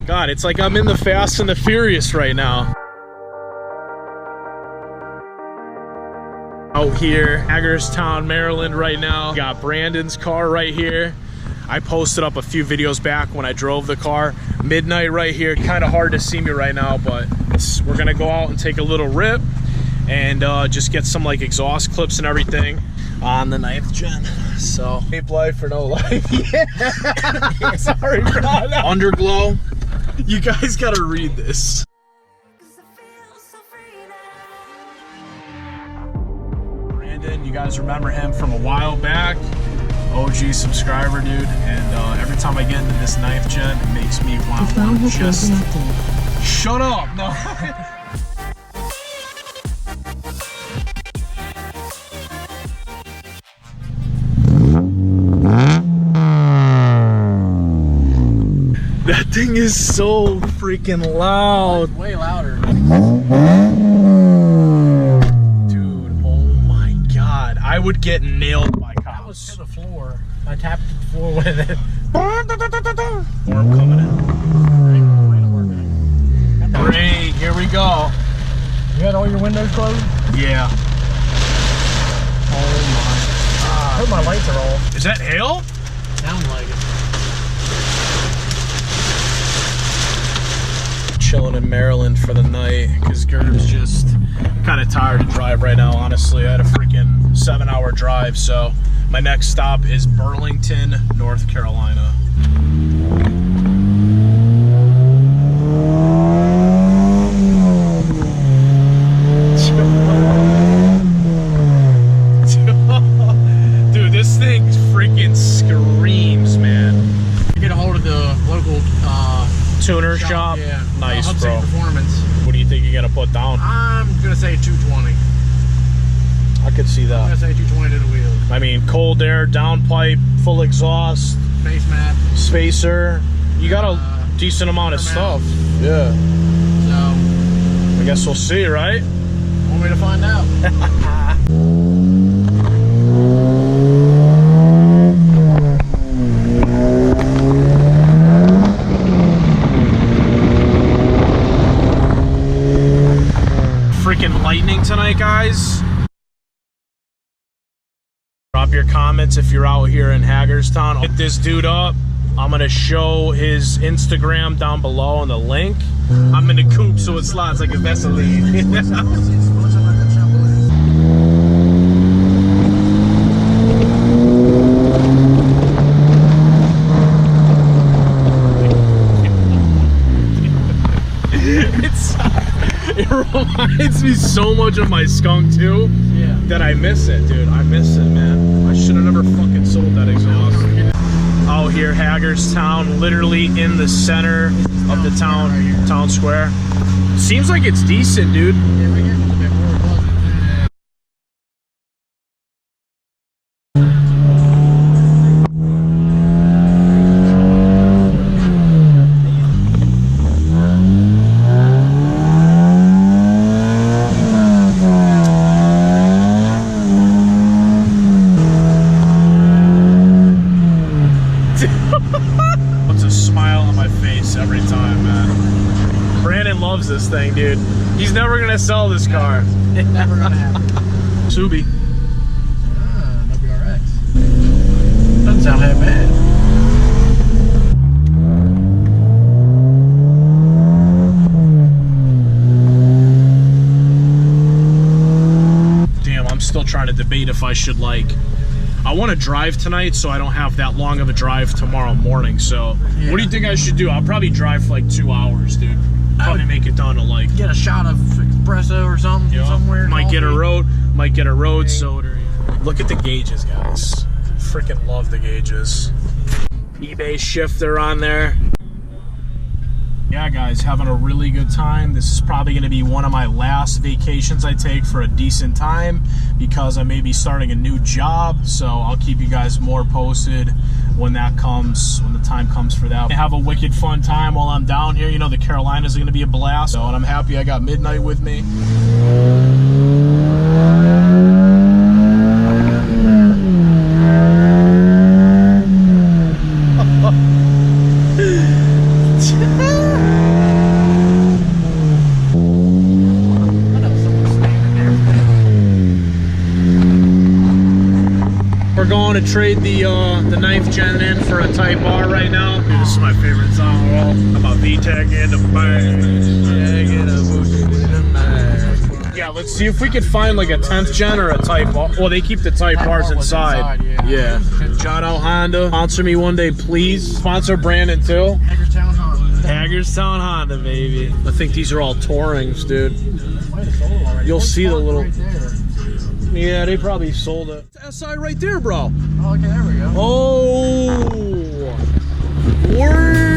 God, it's like I'm in the Fast and the Furious right now. Out here, Hagerstown, Maryland right now. Got Brandon's car right here. I posted up a few videos back when I drove the car. Midnight right here. Kind of hard to see me right now, but we're gonna go out and take a little rip and just get some like exhaust clips and everything on the 9th gen. So, tape life or no life. Yeah. Sorry, bro. Underglow. You guys gotta read this. You guys remember him from a while back, OG subscriber, dude, and every time I get into this 9th gen, it makes me want to just shut up. No. That thing is so freaking loud. Way louder. I would get nailed by cops. I was to the floor. I tapped the floor with it. Worm coming in. Great, here we go. You got all your windows closed? Yeah. Oh my. I hope my lights are off. Is that hail? Sounds like it. Chilling in Maryland for the night because Gerb's just kind of tired to drive right now, honestly. I had a freaking 7-hour drive, so my next stop is Burlington, North Carolina. Dude, this thing freaking screams, man. Get a hold of the local tuner shop? Yeah. Nice, Hub bro. City Performance. What do you think you're gonna put down? I'm gonna say 220. I could see that. I'm gonna say 220 to the wheel. I mean, cold air, downpipe, full exhaust, Face map, spacer. You got a decent amount of stuff. Yeah. So I guess we'll see, right? want me to find out. Freaking lightning tonight, guys. Drop your comments if you're out here in Hagerstown. Hit this dude up. I'm gonna show his Instagram down below in the link. I'm in a coupe, so it slides like a Vaseline. It reminds me so much of my skunk too, that I miss it, dude. I miss it, man. I should have never fucking sold that exhaust. Out here, Hagerstown, literally in the center of the town square. Seems like it's decent, dude. Puts a smile on my face every time, man. Brandon loves this thing, dude. He's never gonna sell this car. Never gonna happen. Subi. Ah, WRX. Doesn't sound that bad. Damn, I'm still trying to debate if I should, like, I want to drive tonight so I don't have that long of a drive tomorrow morning. So yeah. What do you think I should do? I'll probably drive for like 2 hours, dude. Probably make it done to like get a shot of espresso or something somewhere. Might get a road soda. Look at the gauges, guys. Freaking love the gauges. eBay shifter on there. Yeah, guys, having a really good time. This is probably going to be one of my last vacations I take for a decent time because I may be starting a new job. So I'll keep you guys more posted when that comes, when the time comes for that. Have a wicked fun time while I'm down here. You know, the Carolinas are going to be a blast. So, and I'm happy I got Midnight with me. want to trade the 9th gen in for a Type R right now. Dude, this is my favorite song. I'm a VTEC in the bag. Yeah, let's see if we could find like a 10th gen or a Type R. Well, they keep the Type R's inside. Yeah. Shout out Honda. Sponsor me one day, please. Sponsor Brandon too. Hagerstown Honda. Hagerstown Honda, baby. I think these are all Tourings, dude. You'll see the little... Yeah, they probably sold it. SI right there, bro. Oh, okay, there we go. Oh. Word.